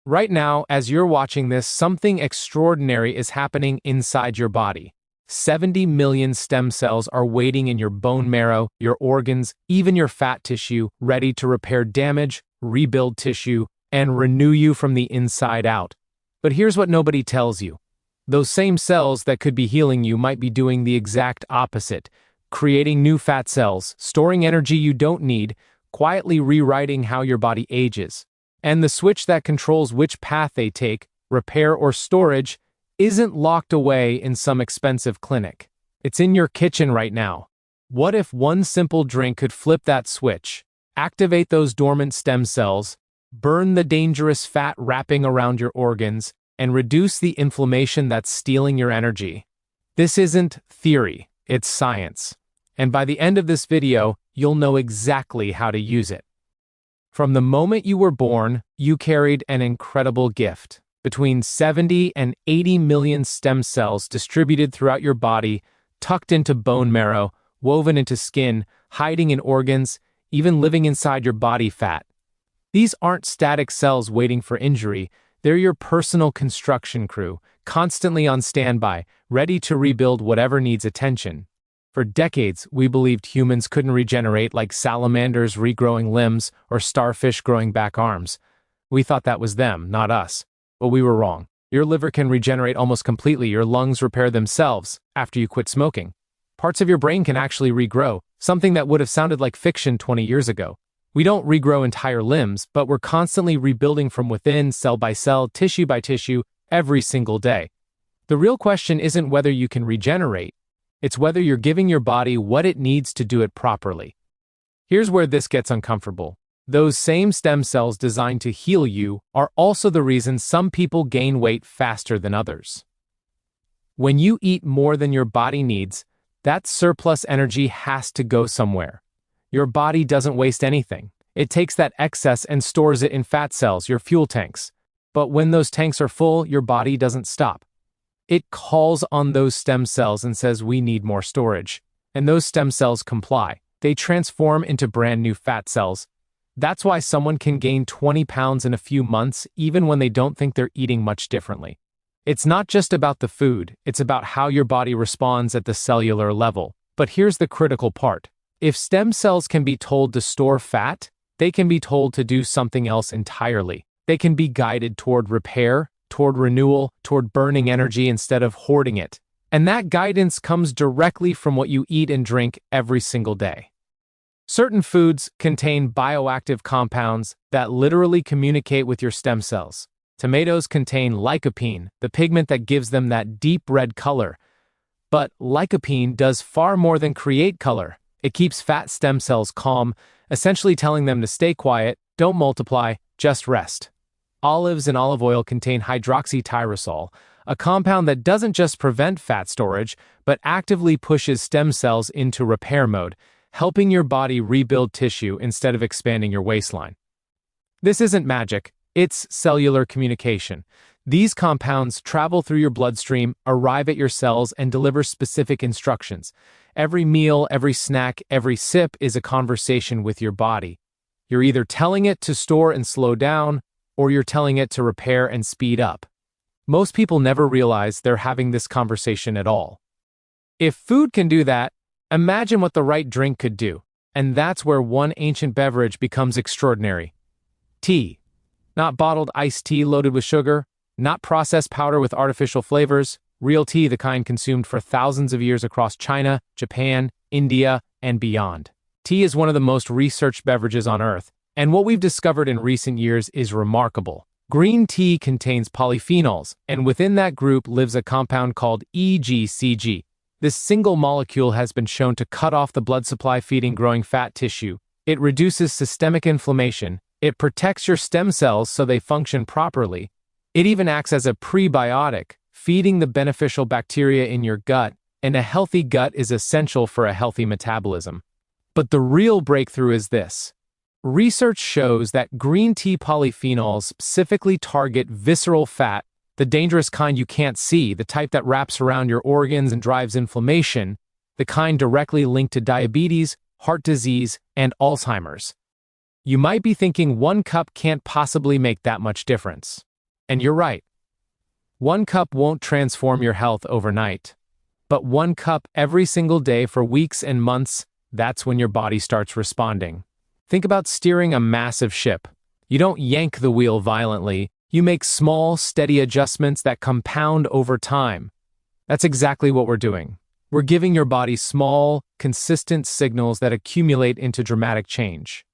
Right now, as you're watching this, something extraordinary is happening inside your body. 70 million stem cells are waiting in your bone marrow, your organs, even your fat tissue, ready to repair damage, rebuild tissue, and renew you from the inside out. But here's what nobody tells you. Those same cells that could be healing you might be doing the exact opposite, creating new fat cells, storing energy you don't need, quietly rewriting how your body ages. And the switch that controls which path they take, repair or storage, isn't locked away in some expensive clinic. It's in your kitchen right now. What if one simple drink could flip that switch, activate those dormant stem cells, burn the dangerous fat wrapping around your organs, and reduce the inflammation that's stealing your energy? This isn't theory, it's science. And by the end of this video, you'll know exactly how to use it. From the moment you were born, you carried an incredible gift. Between 70 and 80 million stem cells distributed throughout your body, tucked into bone marrow, woven into skin, hiding in organs, even living inside your body fat. These aren't static cells waiting for injury, they're your personal construction crew, constantly on standby, ready to rebuild whatever needs attention. For decades, we believed humans couldn't regenerate like salamanders regrowing limbs or starfish growing back arms. We thought that was them, not us. But we were wrong. Your liver can regenerate almost completely, your lungs repair themselves after you quit smoking. Parts of your brain can actually regrow, something that would have sounded like fiction 20 years ago. We don't regrow entire limbs, but we're constantly rebuilding from within, cell by cell, tissue by tissue, every single day. The real question isn't whether you can regenerate, it's whether you're giving your body what it needs to do it properly. Here's where this gets uncomfortable. Those same stem cells designed to heal you are also the reason some people gain weight faster than others. When you eat more than your body needs, that surplus energy has to go somewhere. Your body doesn't waste anything. It takes that excess and stores it in fat cells, your fuel tanks. But when those tanks are full, your body doesn't stop. It calls on those stem cells and says, we need more storage. And those stem cells comply. They transform into brand new fat cells. That's why someone can gain 20 pounds in a few months, even when they don't think they're eating much differently. It's not just about the food, it's about how your body responds at the cellular level. But here's the critical part. If stem cells can be told to store fat, they can be told to do something else entirely. They can be guided toward repair, toward renewal, toward burning energy instead of hoarding it. And that guidance comes directly from what you eat and drink every single day. Certain foods contain bioactive compounds that literally communicate with your stem cells. Tomatoes contain lycopene, the pigment that gives them that deep red color. But lycopene does far more than create color. It keeps fat stem cells calm, essentially telling them to stay quiet, don't multiply, just rest. Olives and olive oil contain hydroxytyrosol, a compound that doesn't just prevent fat storage, but actively pushes stem cells into repair mode, helping your body rebuild tissue instead of expanding your waistline. This isn't magic, it's cellular communication. These compounds travel through your bloodstream, arrive at your cells, and deliver specific instructions. Every meal, every snack, every sip is a conversation with your body. You're either telling it to store and slow down, or you're telling it to repair and speed up. Most people never realize they're having this conversation at all. If food can do that, imagine what the right drink could do. And that's where one ancient beverage becomes extraordinary. Tea. Not bottled iced tea loaded with sugar, not processed powder with artificial flavors, real tea, the kind consumed for thousands of years across China, Japan, India, and beyond. Tea is one of the most researched beverages on Earth, and what we've discovered in recent years is remarkable. Green tea contains polyphenols, and within that group lives a compound called EGCG. This single molecule has been shown to cut off the blood supply feeding growing fat tissue. It reduces systemic inflammation. It protects your stem cells so they function properly. It even acts as a prebiotic, feeding the beneficial bacteria in your gut, and a healthy gut is essential for a healthy metabolism. But the real breakthrough is this. Research shows that green tea polyphenols specifically target visceral fat, the dangerous kind you can't see, the type that wraps around your organs and drives inflammation, the kind directly linked to diabetes, heart disease, and Alzheimer's. You might be thinking one cup can't possibly make that much difference. And you're right. 1 cup won't transform your health overnight. But 1 cup every single day for weeks and months, that's when your body starts responding. Think about steering a massive ship. You don't yank the wheel violently, you make small, steady adjustments that compound over time. That's exactly what we're doing. We're giving your body small, consistent signals that accumulate into dramatic change.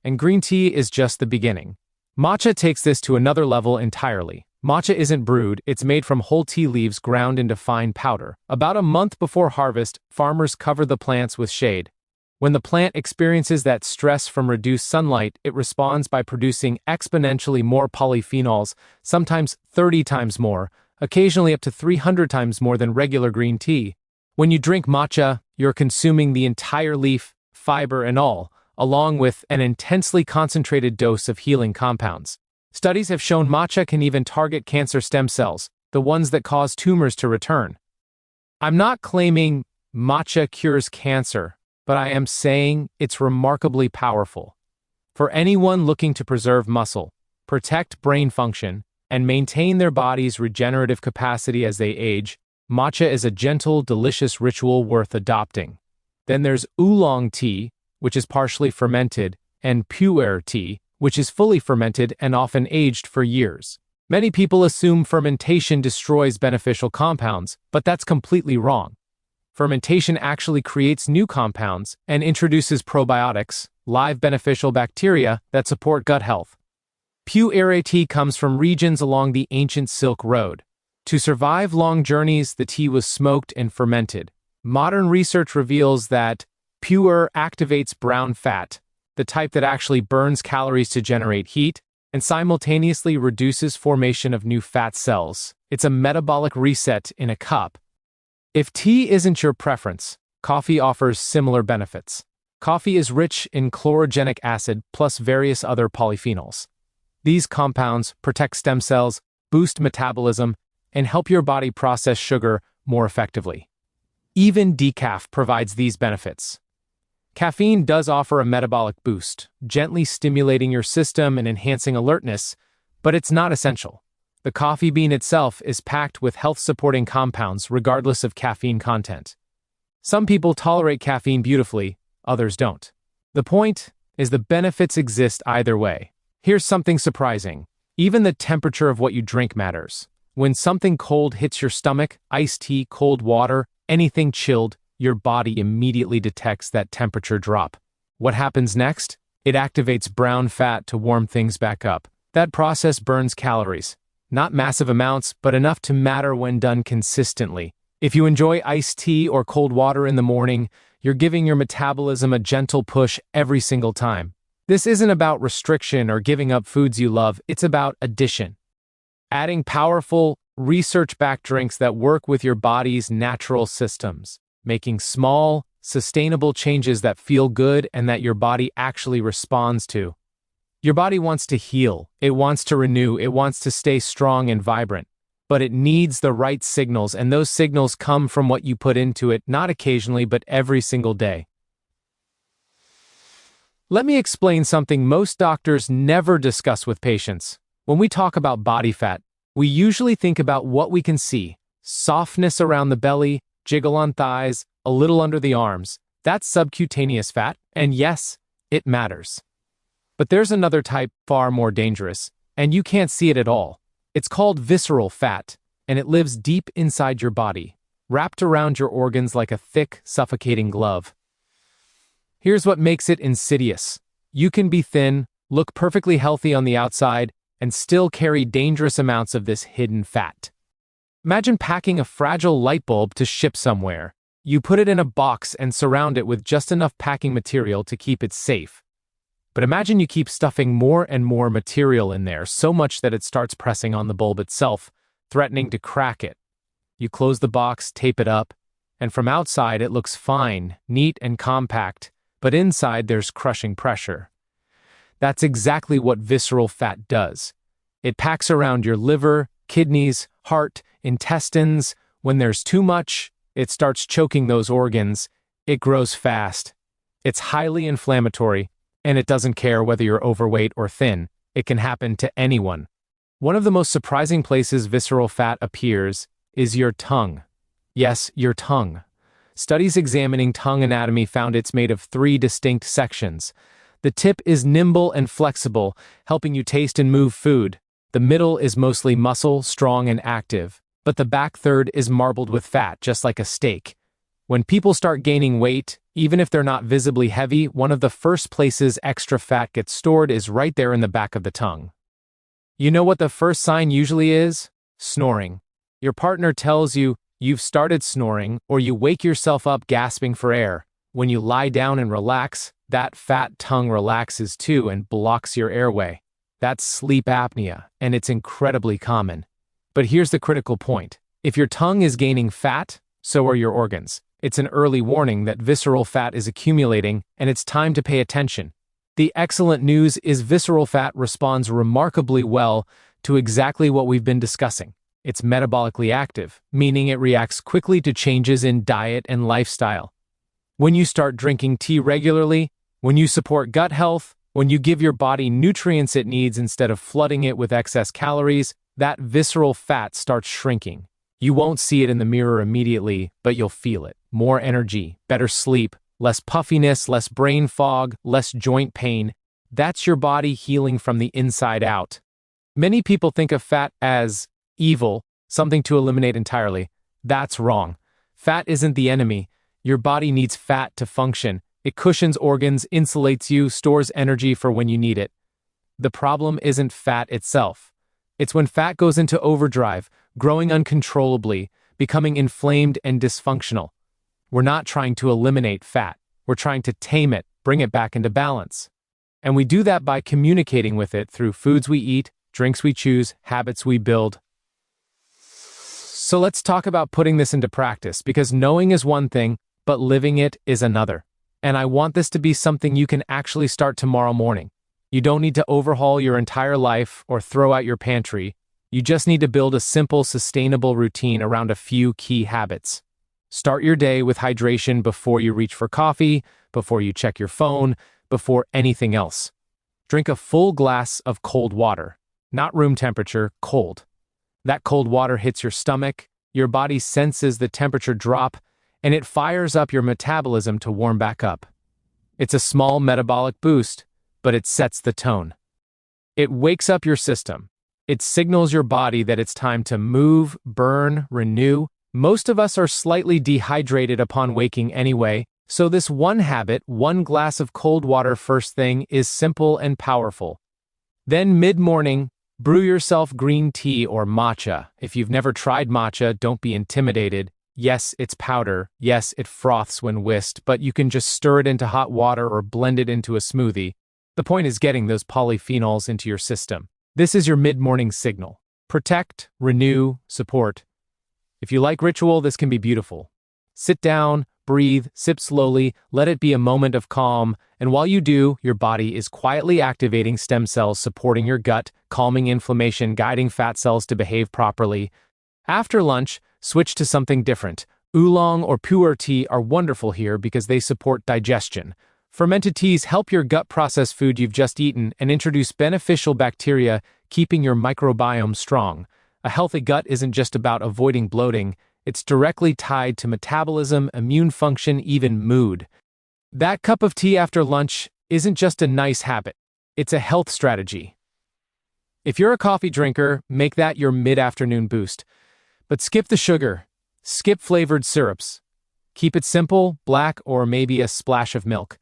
And green tea is just the beginning. Matcha takes this to another level entirely. Matcha isn't brewed, it's made from whole tea leaves ground into fine powder. About a month before harvest, farmers cover the plants with shade. When the plant experiences that stress from reduced sunlight, it responds by producing exponentially more polyphenols, sometimes 30 times more, occasionally up to 300 times more than regular green tea. When you drink matcha, you're consuming the entire leaf, fiber and all, along with an intensely concentrated dose of healing compounds. Studies have shown matcha can even target cancer stem cells, the ones that cause tumors to return. I'm not claiming matcha cures cancer, but I am saying it's remarkably powerful. For anyone looking to preserve muscle, protect brain function, and maintain their body's regenerative capacity as they age, matcha is a gentle, delicious ritual worth adopting. Then there's oolong tea, which is partially fermented, and pu-erh tea, which is fully fermented and often aged for years. Many people assume fermentation destroys beneficial compounds, but that's completely wrong. Fermentation actually creates new compounds and introduces probiotics, live beneficial bacteria that support gut health. Pu-erh tea comes from regions along the ancient Silk Road. To survive long journeys, the tea was smoked and fermented. Modern research reveals that pu-erh activates brown fat, the type that actually burns calories to generate heat, and simultaneously reduces formation of new fat cells. It's a metabolic reset in a cup. If tea isn't your preference, coffee offers similar benefits. Coffee is rich in chlorogenic acid plus various other polyphenols. These compounds protect stem cells, boost metabolism, and help your body process sugar more effectively. Even decaf provides these benefits. Caffeine does offer a metabolic boost, gently stimulating your system and enhancing alertness, but it's not essential. The coffee bean itself is packed with health-supporting compounds regardless of caffeine content. Some people tolerate caffeine beautifully, others don't. The point is the benefits exist either way. Here's something surprising. Even the temperature of what you drink matters. When something cold hits your stomach, iced tea, cold water, anything chilled, your body immediately detects that temperature drop. What happens next? It activates brown fat to warm things back up. That process burns calories. Not massive amounts, but enough to matter when done consistently. If you enjoy iced tea or cold water in the morning, you're giving your metabolism a gentle push every single time. This isn't about restriction or giving up foods you love, it's about addition. Adding powerful, research-backed drinks that work with your body's natural systems. Making small, sustainable changes that feel good and that your body actually responds to. Your body wants to heal, it wants to renew, it wants to stay strong and vibrant. But it needs the right signals, and those signals come from what you put into it, not occasionally, but every single day. Let me explain something most doctors never discuss with patients. When we talk about body fat, we usually think about what we can see. Softness around the belly, jiggle on thighs, a little under the arms. That's subcutaneous fat, and yes, it matters. But there's another type far more dangerous, and you can't see it at all. It's called visceral fat, and it lives deep inside your body, wrapped around your organs like a thick, suffocating glove. Here's what makes it insidious. You can be thin, look perfectly healthy on the outside, and still carry dangerous amounts of this hidden fat. Imagine packing a fragile light bulb to ship somewhere. You put it in a box and surround it with just enough packing material to keep it safe. But imagine you keep stuffing more and more material in there, so much that it starts pressing on the bulb itself, threatening to crack it. You close the box, tape it up, and from outside it looks fine, neat and compact, but inside there's crushing pressure. That's exactly what visceral fat does. It packs around your liver, kidneys, heart, intestines. When there's too much, it starts choking those organs. It grows fast. It's highly inflammatory, and it doesn't care whether you're overweight or thin. It can happen to anyone. One of the most surprising places visceral fat appears is your tongue. Yes, your tongue. Studies examining tongue anatomy found it's made of 3 distinct sections. The tip is nimble and flexible, helping you taste and move food. The middle is mostly muscle, strong and active, but the back third is marbled with fat, just like a steak. When people start gaining weight, even if they're not visibly heavy, one of the first places extra fat gets stored is right there in the back of the tongue. You know what the first sign usually is? Snoring. Your partner tells you you've started snoring, or you wake yourself up gasping for air. When you lie down and relax, that fat tongue relaxes too and blocks your airway. That's sleep apnea, and it's incredibly common. But here's the critical point. If your tongue is gaining fat, so are your organs. It's an early warning that visceral fat is accumulating, and it's time to pay attention. The excellent news is visceral fat responds remarkably well to exactly what we've been discussing. It's metabolically active, meaning it reacts quickly to changes in diet and lifestyle. When you start drinking tea regularly, when you support gut health, when you give your body nutrients it needs instead of flooding it with excess calories, that visceral fat starts shrinking. You won't see it in the mirror immediately, but you'll feel it. More energy, better sleep, less puffiness, less brain fog, less joint pain. That's your body healing from the inside out. Many people think of fat as evil, something to eliminate entirely. That's wrong. Fat isn't the enemy. Your body needs fat to function. It cushions organs, insulates you, stores energy for when you need it. The problem isn't fat itself. It's when fat goes into overdrive, growing uncontrollably, becoming inflamed and dysfunctional. We're not trying to eliminate fat. We're trying to tame it, bring it back into balance. And we do that by communicating with it through foods we eat, drinks we choose, habits we build. So let's talk about putting this into practice, because knowing is one thing, but living it is another. And I want this to be something you can actually start tomorrow morning. You don't need to overhaul your entire life or throw out your pantry. You just need to build a simple, sustainable routine around a few key habits. Start your day with hydration before you reach for coffee, before you check your phone, before anything else. Drink a full glass of cold water, not room temperature, cold. That cold water hits your stomach, your body senses the temperature drop, and it fires up your metabolism to warm back up. It's a small metabolic boost, but it sets the tone. It wakes up your system. It signals your body that it's time to move, burn, renew. Most of us are slightly dehydrated upon waking anyway, so this one habit, one glass of cold water first thing, is simple and powerful. Then mid-morning, brew yourself green tea or matcha. If you've never tried matcha, don't be intimidated. Yes, it's powder. Yes, it froths when whisked, but you can just stir it into hot water or blend it into a smoothie. The point is getting those polyphenols into your system. This is your mid-morning signal. Protect, renew, support. If you like ritual, this can be beautiful. Sit down, breathe, sip slowly, let it be a moment of calm, and while you do, your body is quietly activating stem cells supporting your gut, calming inflammation, guiding fat cells to behave properly. After lunch, switch to something different. Oolong or pu-erh tea are wonderful here because they support digestion. Fermented teas help your gut process food you've just eaten and introduce beneficial bacteria, keeping your microbiome strong. A healthy gut isn't just about avoiding bloating, it's directly tied to metabolism, immune function, even mood. That cup of tea after lunch isn't just a nice habit, it's a health strategy. If you're a coffee drinker, make that your mid-afternoon boost. But skip the sugar, skip flavored syrups. Keep it simple, black, or maybe a splash of milk.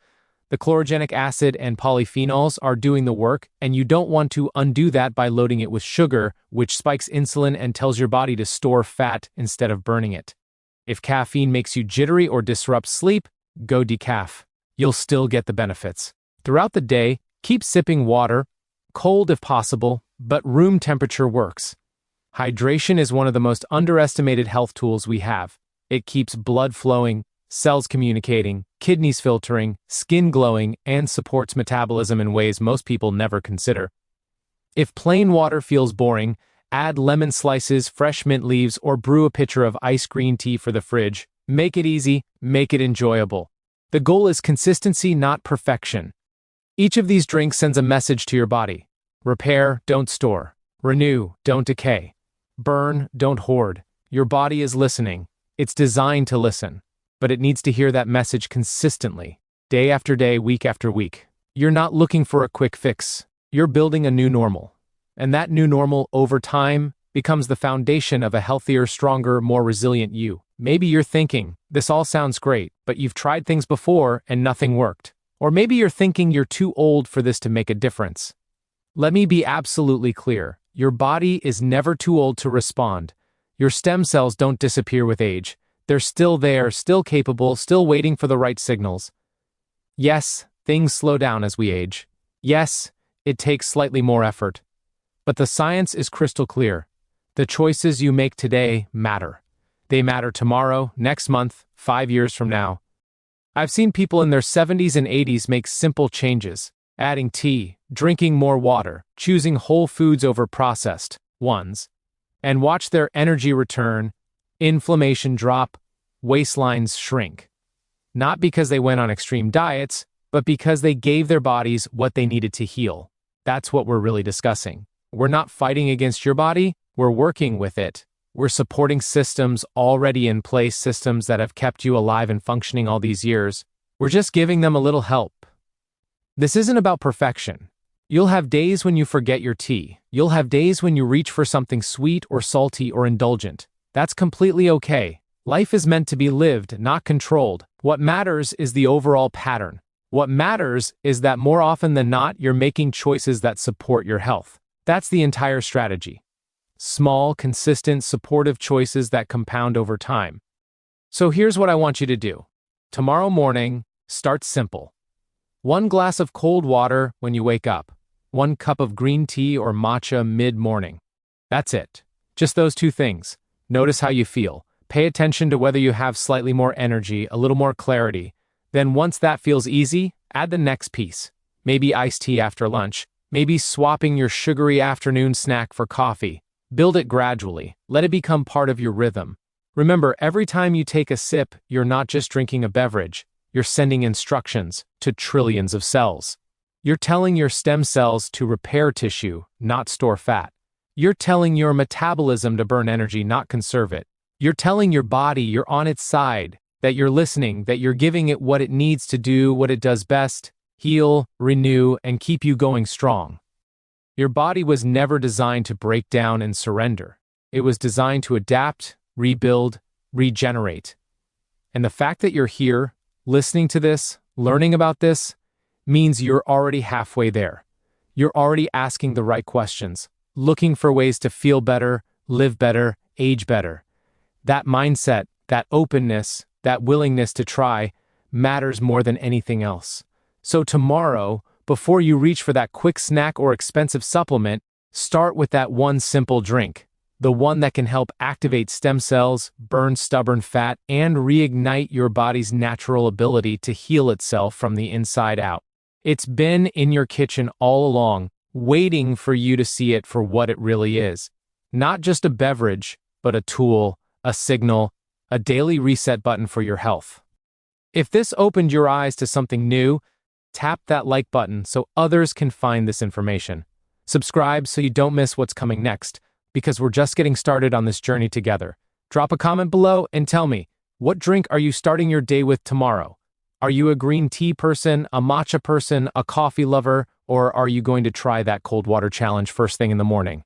The chlorogenic acid and polyphenols are doing the work, and you don't want to undo that by loading it with sugar, which spikes insulin and tells your body to store fat instead of burning it. If caffeine makes you jittery or disrupts sleep, go decaf. You'll still get the benefits. Throughout the day, keep sipping water, cold if possible, but room temperature works. Hydration is one of the most underestimated health tools we have. It keeps blood flowing, cells communicating, kidneys filtering, skin glowing, and supports metabolism in ways most people never consider. If plain water feels boring, add lemon slices, fresh mint leaves, or brew a pitcher of iced green tea for the fridge. Make it easy, make it enjoyable. The goal is consistency, not perfection. Each of these drinks sends a message to your body. Repair, don't store. Renew, don't decay. Burn, don't hoard. Your body is listening. It's designed to listen. But it needs to hear that message consistently, day after day, week after week. You're not looking for a quick fix. You're building a new normal. And that new normal, over time, becomes the foundation of a healthier, stronger, more resilient you. Maybe you're thinking, this all sounds great, but you've tried things before and nothing worked. Or maybe you're thinking you're too old for this to make a difference. Let me be absolutely clear. Your body is never too old to respond. Your stem cells don't disappear with age. They're still there, still capable, still waiting for the right signals. Yes, things slow down as we age. Yes, it takes slightly more effort. But the science is crystal clear. The choices you make today matter. They matter tomorrow, next month, 5 years from now. I've seen people in their 70s and 80s make simple changes, adding tea, drinking more water, choosing whole foods over processed ones, and watch their energy return, inflammation drop, waistlines shrink. Not because they went on extreme diets, but because they gave their bodies what they needed to heal. That's what we're really discussing. We're not fighting against your body, we're working with it. We're supporting systems already in place, systems that have kept you alive and functioning all these years. We're just giving them a little help. This isn't about perfection. You'll have days when you forget your tea. You'll have days when you reach for something sweet or salty or indulgent. That's completely okay. Life is meant to be lived, not controlled. What matters is the overall pattern. What matters is that more often than not, you're making choices that support your health. That's the entire strategy. Small, consistent, supportive choices that compound over time. So here's what I want you to do. Tomorrow morning, start simple. 1 glass of cold water when you wake up. 1 cup of green tea or matcha mid-morning. That's it. Just those 2 things. Notice how you feel. Pay attention to whether you have slightly more energy, a little more clarity. Then once that feels easy, add the next piece. Maybe iced tea after lunch. Maybe swapping your sugary afternoon snack for coffee. Build it gradually. Let it become part of your rhythm. Remember, every time you take a sip, you're not just drinking a beverage. You're sending instructions to trillions of cells. You're telling your stem cells to repair tissue, not store fat. You're telling your metabolism to burn energy, not conserve it. You're telling your body you're on its side, that you're listening, that you're giving it what it needs to do what it does best: heal, renew, and keep you going strong. Your body was never designed to break down and surrender. It was designed to adapt, rebuild, regenerate. And the fact that you're here, listening to this, learning about this, means you're already halfway there. You're already asking the right questions, looking for ways to feel better, live better, age better. That mindset, that openness, that willingness to try matters more than anything else. So tomorrow, before you reach for that quick snack or expensive supplement, start with that one simple drink. The one that can help activate stem cells, burn stubborn fat, and reignite your body's natural ability to heal itself from the inside out. It's been in your kitchen all along, waiting for you to see it for what it really is. Not just a beverage, but a tool, a signal, a daily reset button for your health. If this opened your eyes to something new, tap that like button so others can find this information. Subscribe so you don't miss what's coming next, because we're just getting started on this journey together. Drop a comment below and tell me, what drink are you starting your day with tomorrow? Are you a green tea person, a matcha person, a coffee lover, or are you going to try that cold water challenge first thing in the morning?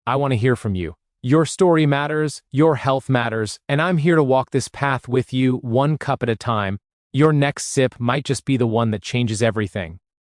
I want to hear from you. Your story matters, your health matters, and I'm here to walk this path with you, 1 cup at a time. Your next sip might just be the one that changes everything.